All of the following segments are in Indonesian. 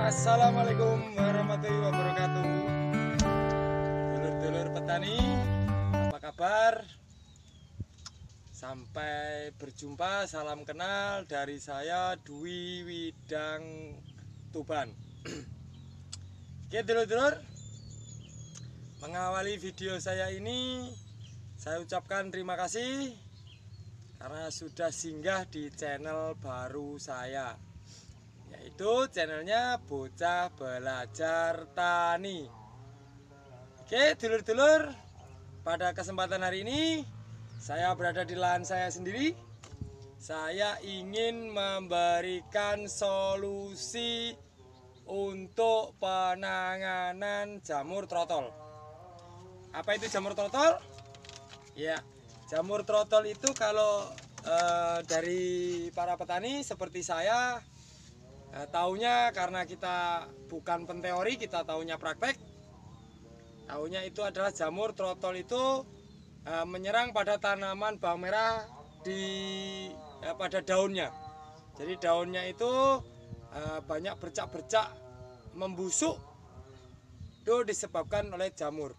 Assalamualaikum warahmatullahi wabarakatuh. Dulur-dulur petani, apa kabar? Sampai berjumpa, salam kenal dari saya Dwi Widang Tuban. Oke dulur-dulur, mengawali video saya ini saya ucapkan terima kasih karena sudah singgah di channel baru saya, yaitu channelnya Bocah Belajar Tani. Oke dulur-dulur, pada kesempatan hari ini saya berada di lahan saya sendiri. Saya ingin memberikan solusi untuk penanganan jamur trotol. Apa itu jamur trotol? Ya, jamur trotol itu kalau dari para petani seperti saya taunya, karena kita bukan penteori, kita taunya praktek. Taunya itu adalah jamur trotol itu menyerang pada tanaman bawang merah pada daunnya. Jadi daunnya itu banyak bercak-bercak membusuk, itu disebabkan oleh jamur.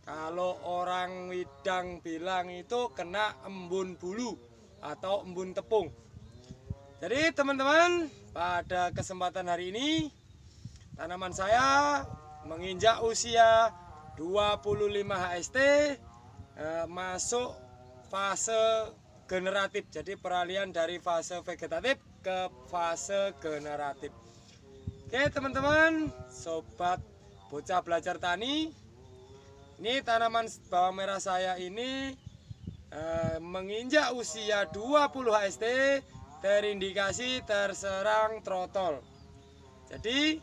Kalau orang Widang bilang itu kena embun bulu atau embun tepung. Jadi teman-teman, pada kesempatan hari ini tanaman saya menginjak usia 25 HST, masuk fase generatif. Jadi peralihan dari fase vegetatif ke fase generatif. Oke teman-teman, sobat Bocah Belajar Tani, ini tanaman bawang merah saya ini menginjak usia 20 HST, terindikasi terserang trotol. Jadi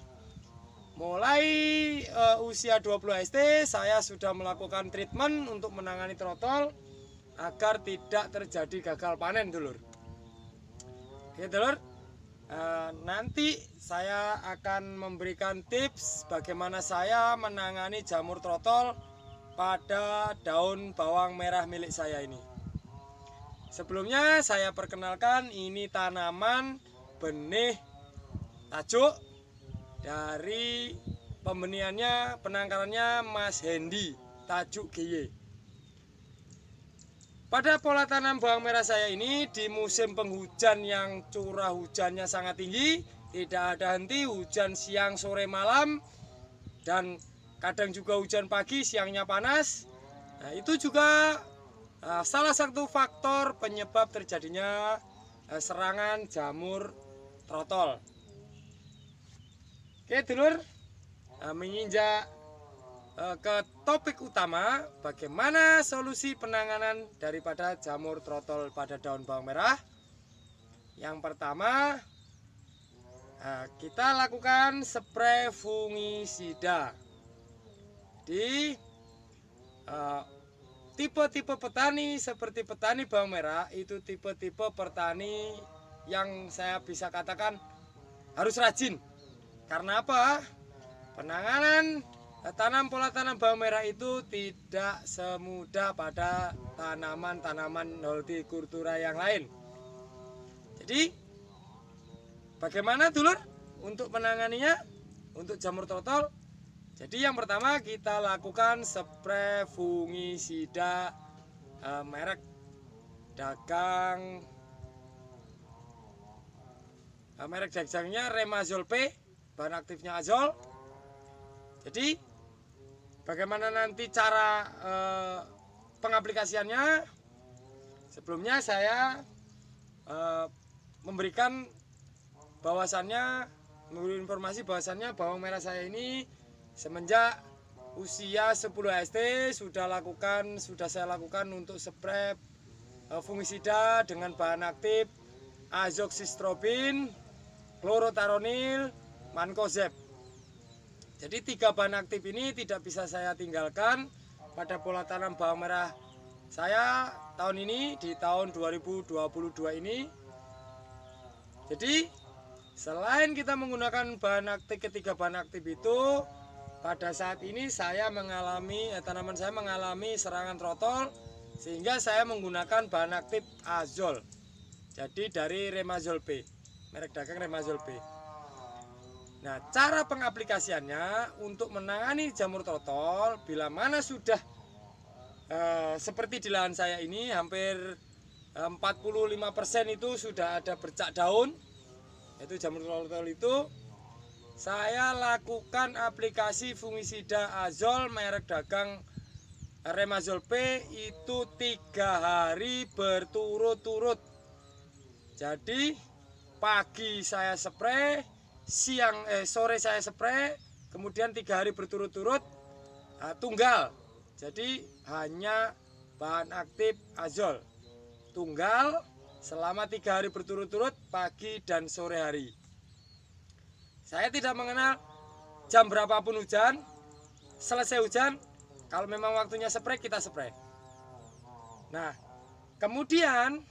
mulai usia 20 HST saya sudah melakukan treatment untuk menangani trotol agar tidak terjadi gagal panen dulur. Oke dulur, nanti saya akan memberikan tips bagaimana saya menangani jamur trotol pada daun bawang merah milik saya ini. Sebelumnya saya perkenalkan, ini tanaman benih tajuk dari pembeniannya, penangkarannya Mas Hendy, tajuk GY. Pada pola tanam bawang merah saya ini di musim penghujan yang curah hujannya sangat tinggi, tidak ada henti, hujan siang sore malam, dan kadang juga hujan pagi, siangnya panas. Nah, itu juga salah satu faktor penyebab terjadinya serangan jamur trotol. Oke dulur, menginjak ke topik utama, bagaimana solusi penanganan daripada jamur trotol pada daun bawang merah. Yang pertama, kita lakukan spray fungisida. Di tipe-tipe petani seperti petani bawang merah, itu tipe-tipe petani yang saya bisa katakan harus rajin. Karena apa? Penanganan pola tanam bawang merah itu tidak semudah pada tanaman-tanaman hortikultura yang lain. Jadi bagaimana dulur untuk menanganinya untuk jamur trotol? Jadi yang pertama kita lakukan spray fungisida merek dagang, merek dagangnya Remazol P, bahan aktifnya azol. Jadi bagaimana nanti cara pengaplikasiannya? Sebelumnya saya memberikan memberi informasi bahwasannya bawang merah saya ini semenjak usia 10 HST sudah saya lakukan untuk spray fungisida dengan bahan aktif azoxystrobin, chlorothalonil, mancozeb. Jadi 3 bahan aktif ini tidak bisa saya tinggalkan pada pola tanam bawang merah saya tahun ini, di tahun 2022 ini. Jadi selain kita menggunakan ketiga bahan aktif itu, pada saat ini tanaman saya mengalami serangan trotol, sehingga saya menggunakan bahan aktif azol. Jadi dari Remazol P, merek dagang Remazol P. Nah, cara pengaplikasiannya untuk menangani jamur trotol bila mana sudah seperti di lahan saya ini hampir 45% itu sudah ada bercak daun, yaitu jamur trotol itu, saya lakukan aplikasi fungisida azol merek dagang Remazol P itu 3 hari berturut-turut. Jadi pagi saya spray, sore saya spray, kemudian 3 hari berturut-turut tunggal. Jadi hanya bahan aktif azol tunggal selama 3 hari berturut-turut pagi dan sore hari. Saya tidak mengenal jam berapapun hujan, selesai hujan, kalau memang waktunya spray kita spray. Nah, kemudian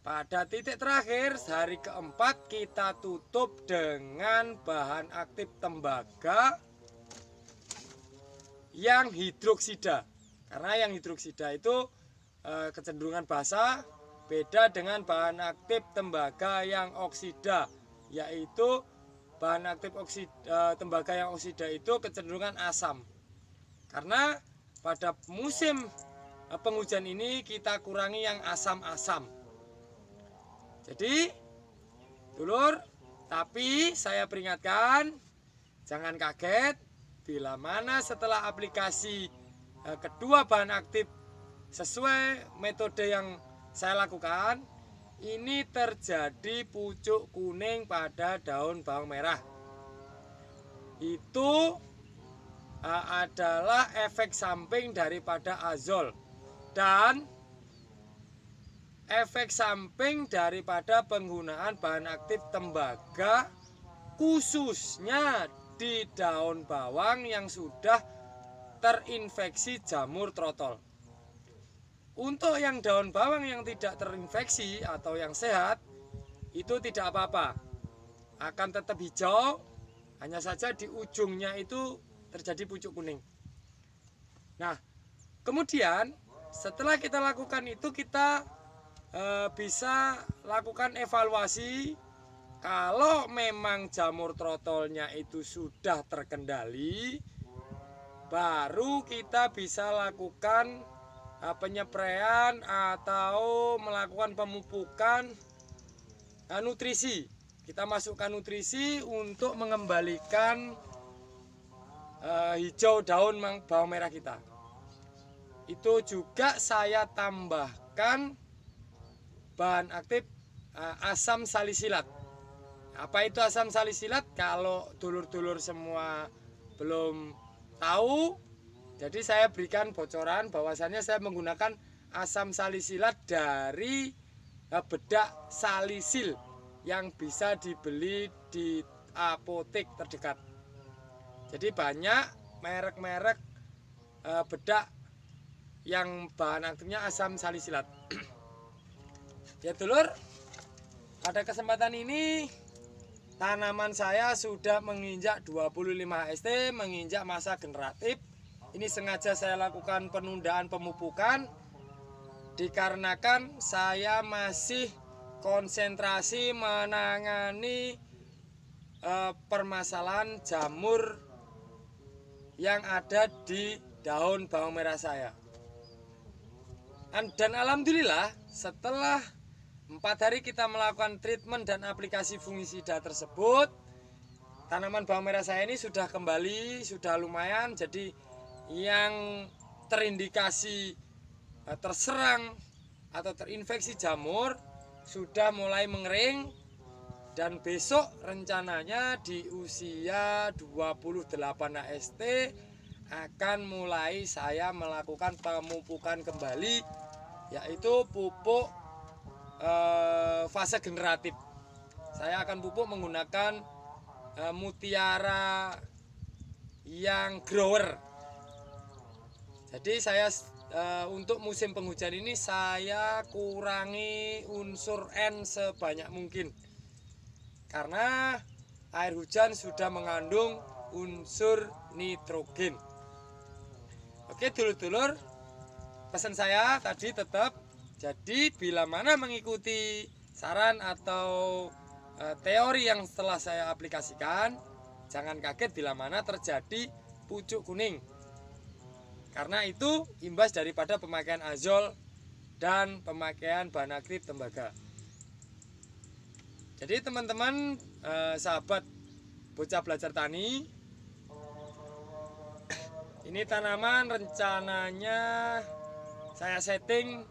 pada titik terakhir hari keempat kita tutup dengan bahan aktif tembaga yang hidroksida. Karena yang hidroksida itu kecenderungan basah, beda dengan bahan aktif tembaga yang oksida, yaitu bahan aktif tembaga yang oksida itu kecenderungan asam. Karena pada musim penghujan ini kita kurangi yang asam-asam. Jadi, dulur, tapi saya peringatkan, jangan kaget bila mana setelah aplikasi kedua bahan aktif sesuai metode yang saya lakukan, ini terjadi pucuk kuning pada daun bawang merah. Itu adalah efek samping daripada azol dan efek samping daripada penggunaan bahan aktif tembaga khususnya di daun bawang yang sudah terinfeksi jamur trotol. Untuk yang daun bawang yang tidak terinfeksi atau yang sehat, itu tidak apa-apa, akan tetap hijau, hanya saja di ujungnya itu terjadi pucuk kuning. Nah, kemudian setelah kita lakukan itu, kita bisa lakukan evaluasi. Kalau memang jamur trotolnya itu sudah terkendali, baru kita bisa lakukan penyepraian atau melakukan pemupukan nutrisi. Kita masukkan nutrisi untuk mengembalikan hijau daun bawang merah kita. Itu juga saya tambahkan bahan aktif asam salisilat. Apa itu asam salisilat? Kalau dulur-dulur semua belum tahu, jadi saya berikan bocoran bahwasannya saya menggunakan asam salisilat dari bedak salisil yang bisa dibeli di apotek terdekat. Jadi banyak merek-merek bedak yang bahan aktifnya asam salisilat. Ya dulur, pada kesempatan ini tanaman saya sudah menginjak 25 HST, menginjak masa generatif. Ini sengaja saya lakukan penundaan pemupukan dikarenakan saya masih konsentrasi menangani permasalahan jamur yang ada di daun bawang merah saya. Dan alhamdulillah setelah 4 hari kita melakukan treatment dan aplikasi fungisida tersebut, tanaman bawang merah saya ini sudah kembali, sudah lumayan. Jadi yang terindikasi terserang atau terinfeksi jamur sudah mulai mengering. Dan besok rencananya di usia 28 HST akan mulai saya melakukan pemupukan kembali, yaitu pupuk fase generatif. Saya akan pupuk menggunakan mutiara yang grower. Jadi saya untuk musim penghujan ini saya kurangi unsur N sebanyak mungkin, karena air hujan sudah mengandung unsur nitrogen. Oke dulur-dulur, pesan saya tadi tetap, jadi bila mana mengikuti saran atau teori yang setelah saya aplikasikan, Jangan kaget bila mana terjadi pucuk kuning. Karena itu imbas daripada pemakaian azol dan pemakaian bahan aktif tembaga. Jadi teman-teman, sahabat bocah belajar tani, ini tanaman rencananya saya setting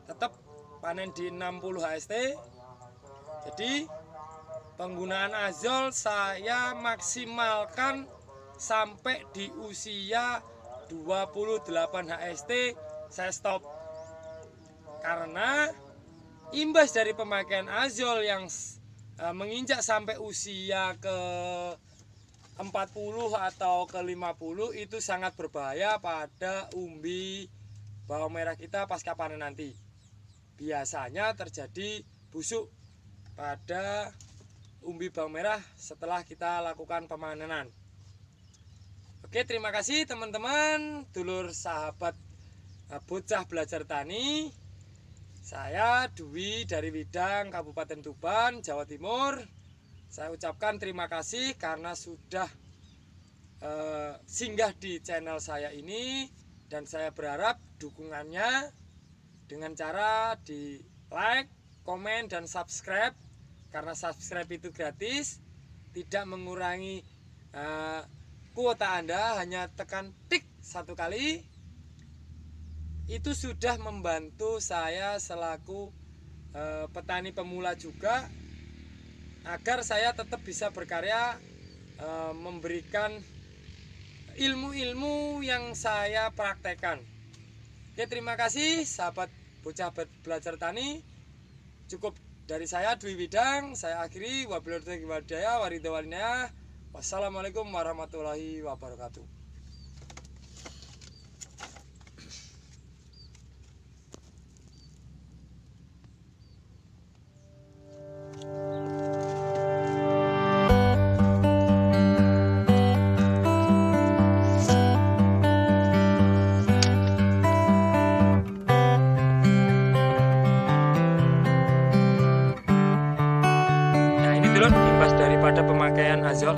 tetap panen di 60 HST. Jadi penggunaan azol saya maksimalkan sampai di usia 28 HST saya stop. Karena imbas dari pemakaian azol yang menginjak sampai usia ke 40 atau ke 50 itu sangat berbahaya pada umbi bawang merah kita pasca panen nanti. Biasanya terjadi busuk pada umbi bawang merah setelah kita lakukan pemanenan. Oke, terima kasih teman-teman, dulur sahabat bocah belajar tani. Saya Dwi dari Widang, Kabupaten Tuban, Jawa Timur. Saya ucapkan terima kasih karena sudah singgah di channel saya ini, dan saya berharap dukungannya dengan cara di like, komen, dan subscribe. Karena subscribe itu gratis, tidak mengurangi kuota Anda, hanya tekan tik satu kali. Itu sudah membantu saya selaku petani pemula juga, agar saya tetap bisa berkarya, memberikan ilmu-ilmu yang saya praktekkan. Oke, terima kasih sahabat bocah belajar tani. Cukup dari saya Dwi Widang, saya akhiri. Wabillahi taufiq. Wassalamualaikum warahmatullahi wabarakatuh. Imbas daripada pemakaian azol